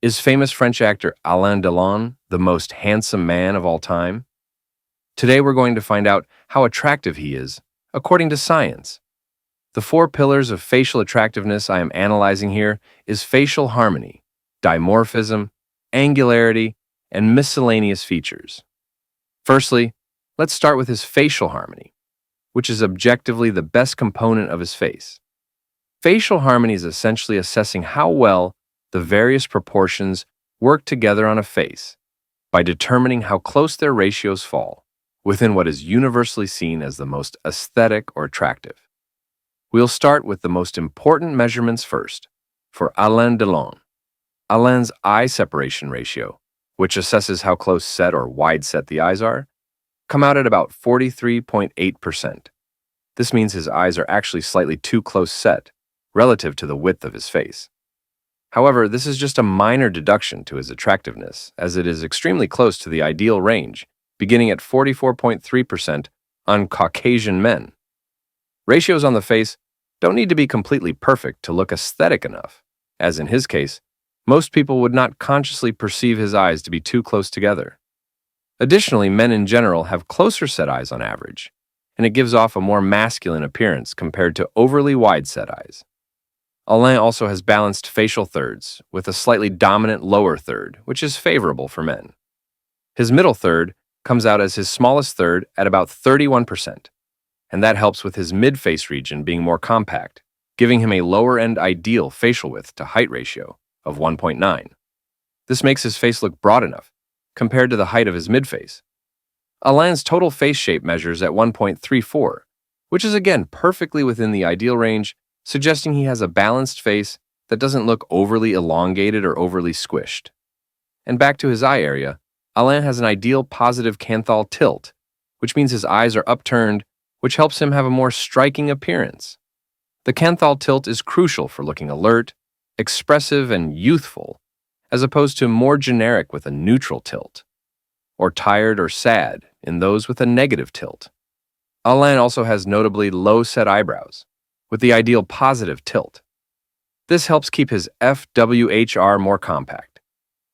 Is famous French actor Alain Delon the most handsome man of all time? Today we're going to find out how attractive he is, according to science. The four pillars of facial attractiveness I am analyzing here is facial harmony, dimorphism, angularity, and miscellaneous features. Firstly, let's start with his facial harmony, which is objectively the best component of his face. Facial harmony is essentially assessing how well the various proportions work together on a face by determining how close their ratios fall within what is universally seen as the most aesthetic or attractive. We'll start with the most important measurements first. For Alain Delon, Alain's eye separation ratio, which assesses how close set or wide set the eyes are, come out at about 43.8%. This means his eyes are actually slightly too close set relative to the width of his face. However, this is just a minor deduction to his attractiveness, as it is extremely close to the ideal range, beginning at 44.3% on Caucasian men. Ratios on the face don't need to be completely perfect to look aesthetic enough, as in his case, most people would not consciously perceive his eyes to be too close together. Additionally, men in general have closer set eyes on average, and it gives off a more masculine appearance compared to overly wide set eyes. Alain also has balanced facial thirds, with a slightly dominant lower third, which is favorable for men. His middle third comes out as his smallest third at about 31%, and that helps with his mid-face region being more compact, giving him a lower-end ideal facial width to height ratio of 1.9. This makes his face look broad enough, compared to the height of his mid-face. Alain's total face shape measures at 1.34, which is again perfectly within the ideal range, suggesting he has a balanced face that doesn't look overly elongated or overly squished. And back to his eye area, Alain has an ideal positive canthal tilt, which means his eyes are upturned, which helps him have a more striking appearance. The canthal tilt is crucial for looking alert, expressive, and youthful, as opposed to more generic with a neutral tilt, or tired or sad in those with a negative tilt. Alain also has notably low-set eyebrows, with the ideal positive tilt. This helps keep his FWHR more compact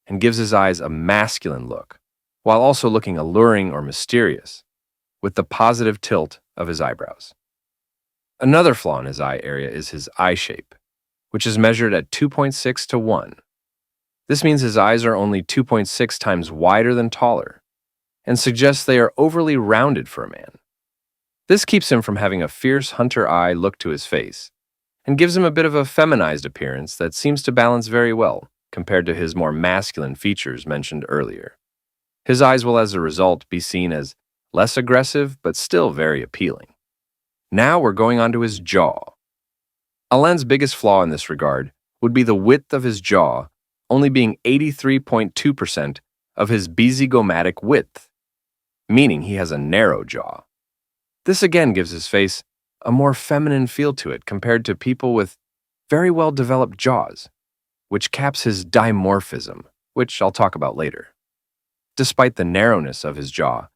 and gives his eyes a masculine look, while also looking alluring or mysterious, with the positive tilt of his eyebrows. Another flaw in his eye area is his eye shape, which is measured at 2.6 to 1. This means his eyes are only 2.6 times wider than taller, and suggests they are overly rounded for a man. This keeps him from having a fierce hunter eye look to his face, and gives him a bit of a feminized appearance that seems to balance very well compared to his more masculine features mentioned earlier. His eyes will as a result be seen as less aggressive but still very appealing. Now we're going on to his jaw. Alain's biggest flaw in this regard would be the width of his jaw only being 83.2% of his basigomatic width, meaning he has a narrow jaw. This again gives his face a more feminine feel to it compared to people with very well-developed jaws, which caps his dimorphism, which I'll talk about later. Despite the narrowness of his jaw,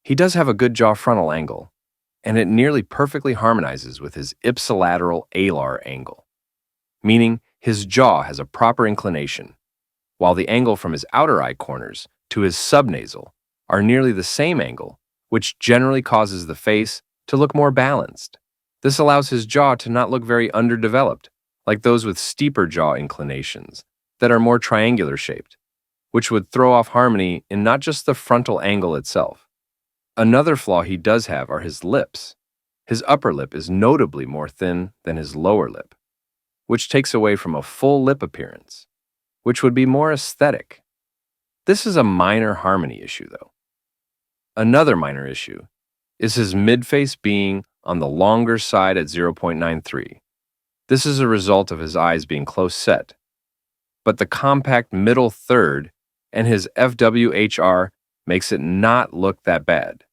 he does have a good jaw frontal angle, and it nearly perfectly harmonizes with his ipsilateral alar angle, meaning his jaw has a proper inclination, while the angle from his outer eye corners to his subnasal are nearly the same angle, which generally causes the face to look more balanced. This allows his jaw to not look very underdeveloped, like those with steeper jaw inclinations that are more triangular shaped, which would throw off harmony in not just the frontal angle itself. Another flaw he does have are his lips. His upper lip is notably more thin than his lower lip, which takes away from a full lip appearance, which would be more aesthetic. This is a minor harmony issue, though. Another minor issue is his midface being on the longer side at 0.93. This is a result of his eyes being close set, but the compact middle third and his FWHR makes it not look that bad.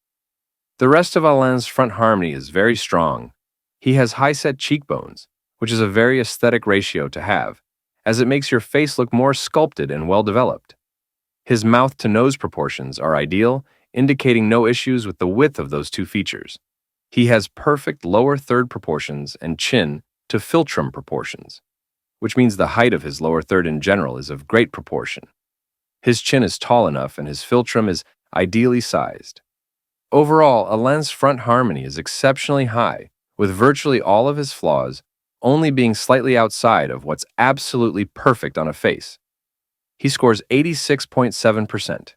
The rest of Alain's front harmony is very strong. He has high-set cheekbones, which is a very aesthetic ratio to have, as it makes your face look more sculpted and well-developed. His mouth-to-nose proportions are ideal, indicating no issues with the width of those two features. He has perfect lower third proportions and chin to philtrum proportions, which means the height of his lower third in general is of great proportion. His chin is tall enough and his philtrum is ideally sized. Overall, Alain's front harmony is exceptionally high, with virtually all of his flaws only being slightly outside of what's absolutely perfect on a face. He scores 86.7%.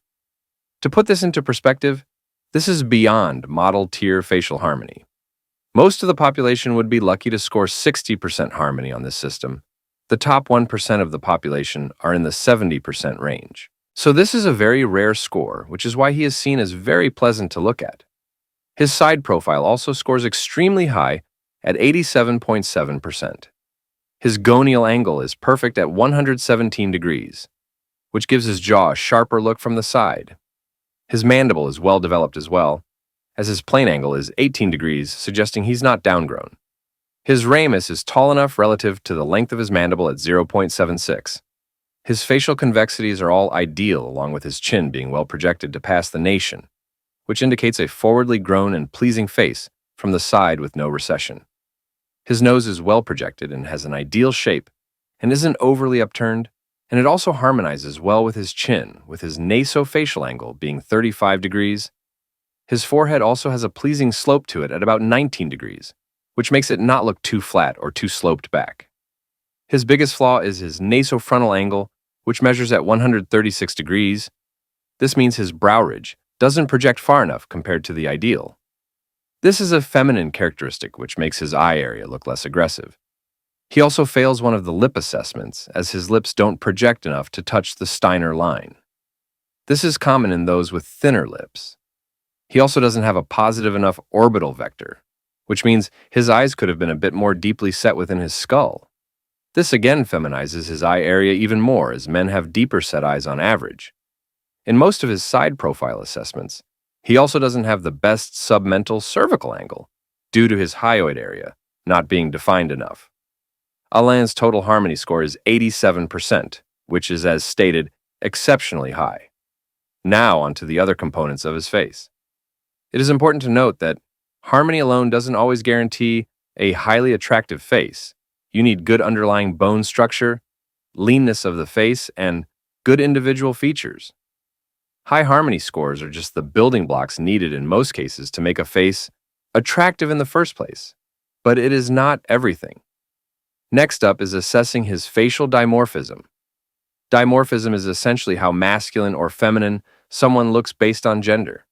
To put this into perspective, this is beyond model-tier facial harmony. Most of the population would be lucky to score 60% harmony on this system. The top 1% of the population are in the 70% range. So this is a very rare score, which is why he is seen as very pleasant to look at. His side profile also scores extremely high at 87.7%. His gonial angle is perfect at 117 degrees, which gives his jaw a sharper look from the side. His mandible is well developed as well, as his plane angle is 18 degrees, suggesting he's not downgrown. His ramus is tall enough relative to the length of his mandible at 0.76. His facial convexities are all ideal, along with his chin being well projected to pass the nation, which indicates a forwardly grown and pleasing face from the side with no recession. His nose is well projected and has an ideal shape and isn't overly upturned, and it also harmonizes well with his chin, with his nasofacial angle being 35 degrees. His forehead also has a pleasing slope to it at about 19 degrees, which makes it not look too flat or too sloped back. His biggest flaw is his nasofrontal angle, which measures at 136 degrees. This means his brow ridge doesn't project far enough compared to the ideal. This is a feminine characteristic which makes his eye area look less aggressive. He also fails one of the lip assessments, as his lips don't project enough to touch the Steiner line. This is common in those with thinner lips. He also doesn't have a positive enough orbital vector, which means his eyes could have been a bit more deeply set within his skull. This again feminizes his eye area even more, as men have deeper set eyes on average. In most of his side profile assessments, he also doesn't have the best submental cervical angle, due to his hyoid area not being defined enough. Alain's total harmony score is 87%, which is, as stated, exceptionally high. Now onto the other components of his face. It is important to note that harmony alone doesn't always guarantee a highly attractive face. You need good underlying bone structure, leanness of the face, and good individual features. High harmony scores are just the building blocks needed in most cases to make a face attractive in the first place, but it is not everything. Next up is assessing his facial dimorphism. Dimorphism is essentially how masculine or feminine someone looks based on gender.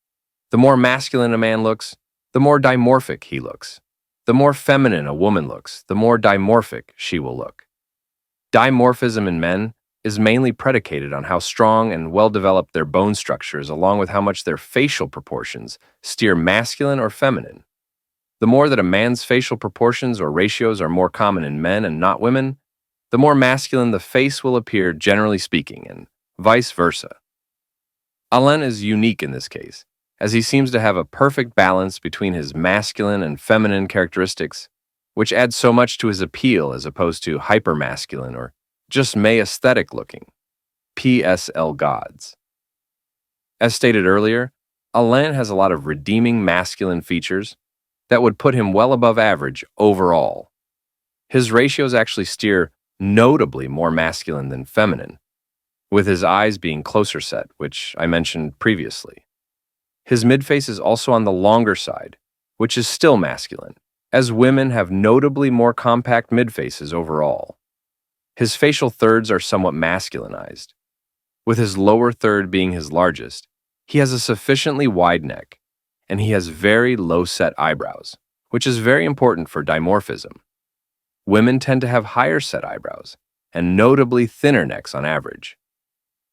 The more masculine a man looks, the more dimorphic he looks. The more feminine a woman looks, the more dimorphic she will look. Dimorphism in men is mainly predicated on how strong and well-developed their bone structures, along with how much their facial proportions steer masculine or feminine. The more that a man's facial proportions or ratios are more common in men and not women, the more masculine the face will appear, generally speaking, and vice versa. Alain is unique in this case, as he seems to have a perfect balance between his masculine and feminine characteristics, which adds so much to his appeal as opposed to hypermasculine or just may aesthetic looking. PSL gods. As stated earlier, Alain has a lot of redeeming masculine features that would put him well above average overall. His ratios actually steer notably more masculine than feminine, with his eyes being closer set, which I mentioned previously. His midface is also on the longer side, which is still masculine, as women have notably more compact midfaces overall. His facial thirds are somewhat masculinized. With his lower third being his largest, he has a sufficiently wide neck, and he has very low-set eyebrows, which is very important for dimorphism. Women tend to have higher-set eyebrows, and notably thinner necks on average.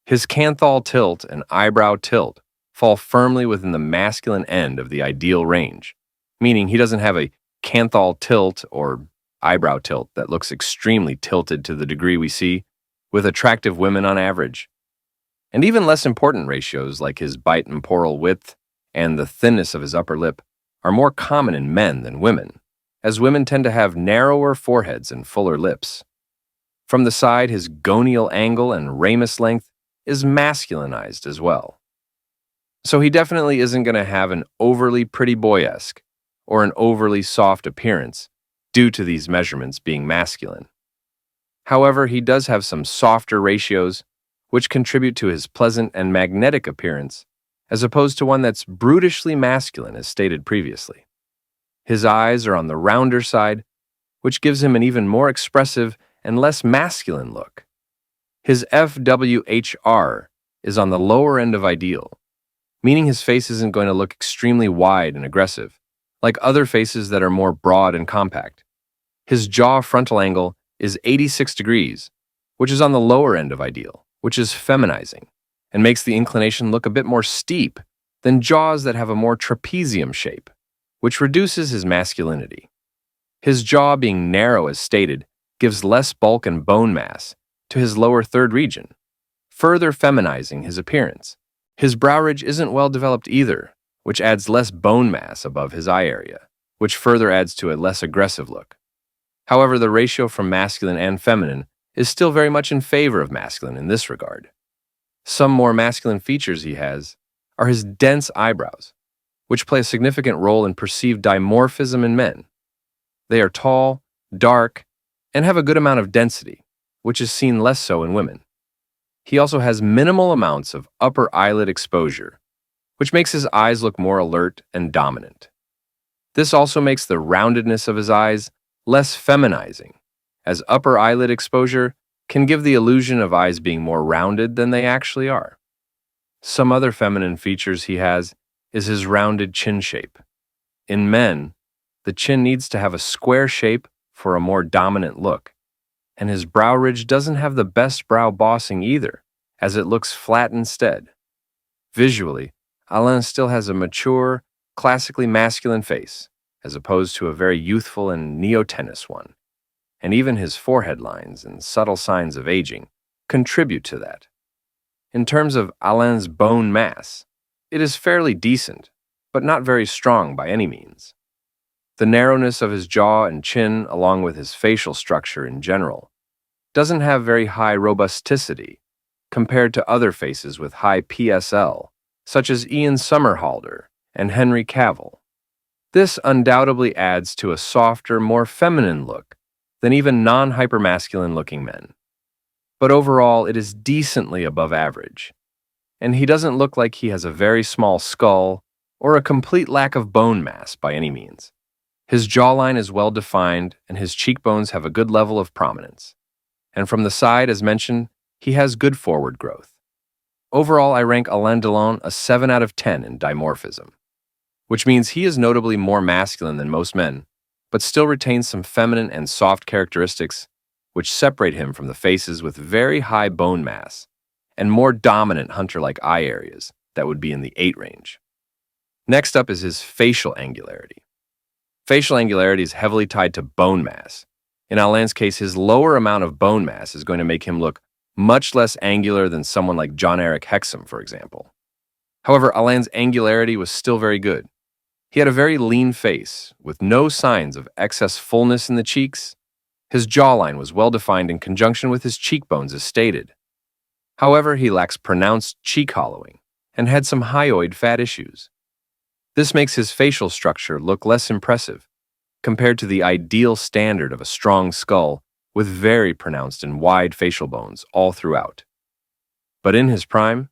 His canthal tilt and eyebrow tilt fall firmly within the masculine end of the ideal range, meaning he doesn't have a canthal tilt or eyebrow tilt that looks extremely tilted to the degree we see with attractive women on average. And even less important ratios like his bite temporal width and the thinness of his upper lip are more common in men than women, as women tend to have narrower foreheads and fuller lips. From the side, his gonial angle and ramus length is masculinized as well. So he definitely isn't going to have an overly pretty boy-esque or an overly soft appearance due to these measurements being masculine. However, he does have some softer ratios, which contribute to his pleasant and magnetic appearance, as opposed to one that's brutishly masculine as stated previously. His eyes are on the rounder side, which gives him an even more expressive and less masculine look. His FWHR is on the lower end of ideal, meaning his face isn't going to look extremely wide and aggressive, like other faces that are more broad and compact. His jaw frontal angle is 86 degrees, which is on the lower end of ideal, which is feminizing, and makes the inclination look a bit more steep than jaws that have a more trapezium shape, which reduces his masculinity. His jaw being narrow as stated gives less bulk and bone mass to his lower third region, further feminizing his appearance. His brow ridge isn't well developed either, which adds less bone mass above his eye area, which further adds to a less aggressive look. However, the ratio from masculine and feminine is still very much in favor of masculine in this regard. Some more masculine features he has are his dense eyebrows, which play a significant role in perceived dimorphism in men. They are tall, dark, and have a good amount of density, which is seen less so in women. He also has minimal amounts of upper eyelid exposure, which makes his eyes look more alert and dominant. This also makes the roundedness of his eyes less feminizing, as upper eyelid exposure can give the illusion of eyes being more rounded than they actually are. Some other feminine features he has is his rounded chin shape. In men, the chin needs to have a square shape for a more dominant look, and his brow ridge doesn't have the best brow bossing either, as it looks flat instead. Visually, Alain still has a mature, classically masculine face, as opposed to a very youthful and neo-tennis one, and even his forehead lines and subtle signs of aging contribute to that. In terms of Alain's bone mass, it is fairly decent, but not very strong by any means. The narrowness of his jaw and chin, along with his facial structure in general, doesn't have very high robusticity compared to other faces with high PSL, such as Ian Somerhalder and Henry Cavill. This undoubtedly adds to a softer, more feminine look than even non-hypermasculine looking men. But overall, it is decently above average, and he doesn't look like he has a very small skull or a complete lack of bone mass by any means. His jawline is well defined and his cheekbones have a good level of prominence. And from the side, as mentioned, he has good forward growth. Overall, I rank Alain Delon a 7 out of 10 in dimorphism, which means he is notably more masculine than most men, but still retains some feminine and soft characteristics which separate him from the faces with very high bone mass and more dominant hunter-like eye areas that would be in the 8 range. Next up is his facial angularity. Facial angularity is heavily tied to bone mass. In Alain's case, his lower amount of bone mass is going to make him look much less angular than someone like John-Eric Hexum, for example. However, Alain's angularity was still very good. He had a very lean face, with no signs of excess fullness in the cheeks. His jawline was well defined in conjunction with his cheekbones as stated. However, he lacks pronounced cheek hollowing and had some hyoid fat issues. This makes his facial structure look less impressive compared to the ideal standard of a strong skull with very pronounced and wide facial bones all throughout. But in his prime,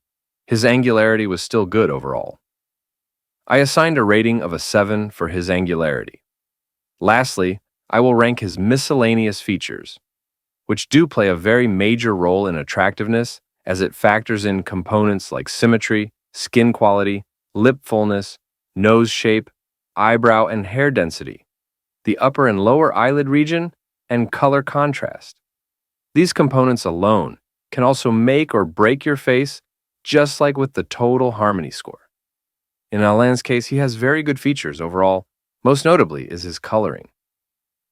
his angularity was still good overall. I assigned a rating of a 7 for his angularity. Lastly, I will rank his miscellaneous features, which do play a very major role in attractiveness as it factors in components like symmetry, skin quality, lip fullness, nose shape, eyebrow and hair density, the upper and lower eyelid region, and color contrast. These components alone can also make or break your face, just like with the total harmony score. In Alain's case, he has very good features overall. Most notably is his coloring.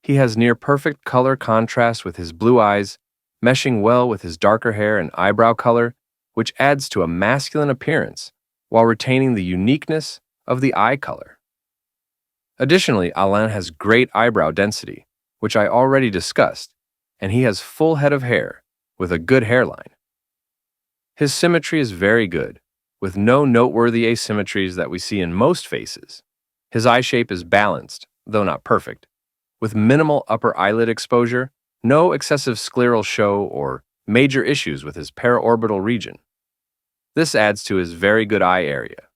He has near-perfect color contrast with his blue eyes, meshing well with his darker hair and eyebrow color, which adds to a masculine appearance while retaining the uniqueness of the eye color. Additionally, Alain has great eyebrow density, which I already discussed, and he has full head of hair with a good hairline. His symmetry is very good, with no noteworthy asymmetries that we see in most faces. His eye shape is balanced, though not perfect, with minimal upper eyelid exposure no excessive scleral show or major issues with his paraorbital region. This adds to his very good eye area.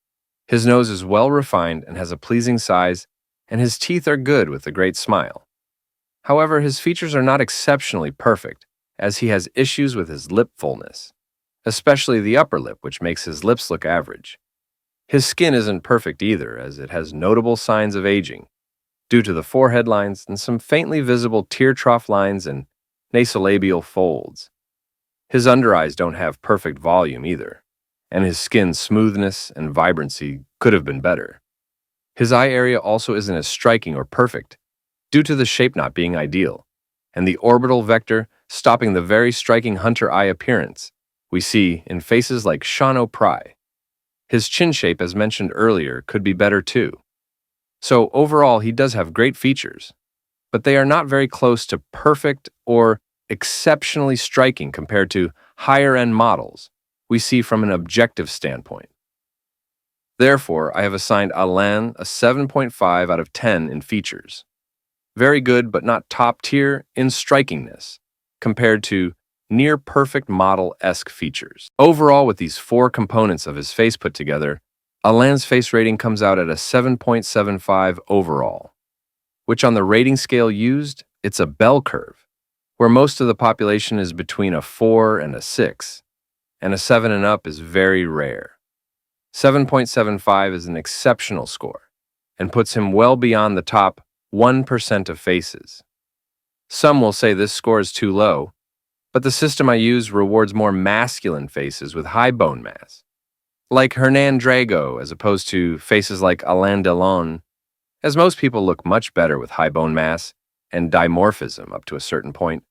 His nose is well refined and has a pleasing size, and his teeth are good with a great smile. However, his features are not exceptionally perfect, as he has issues with his lip fullness, especially the upper lip, which makes his lips look average. His skin isn't perfect either, as it has notable signs of aging, due to the forehead lines and some faintly visible tear trough lines and nasolabial folds. His under eyes don't have perfect volume either, and his skin's smoothness and vibrancy could have been better. His eye area also isn't as striking or perfect, due to the shape not being ideal, and the orbital vector stopping the very striking hunter eye appearance we see in faces like Sean O'Pry. His chin shape, as mentioned earlier, could be better too. So overall, he does have great features, but they are not very close to perfect or exceptionally striking compared to higher-end models we see from an objective standpoint. Therefore, I have assigned Alain a 7.5 out of 10 in features. Very good, but not top tier in strikingness, compared to near-perfect model-esque features. Overall, with these four components of his face put together, Alain's face rating comes out at a 7.75 overall, which on the rating scale used, it's a bell curve, where most of the population is between a 4 and a 6, and a 7 and up is very rare. 7.75 is an exceptional score, and puts him well beyond the top 1% of faces. Some will say this score is too low, but the system I use rewards more masculine faces with high bone mass, like Hernan Drago, as opposed to faces like Alain Delon, as most people look much better with high bone mass and dimorphism up to a certain point.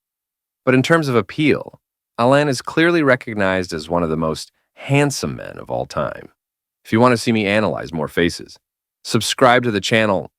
But in terms of appeal, Alain is clearly recognized as one of the most handsome men of all time. If you want to see me analyze more faces, subscribe to the channel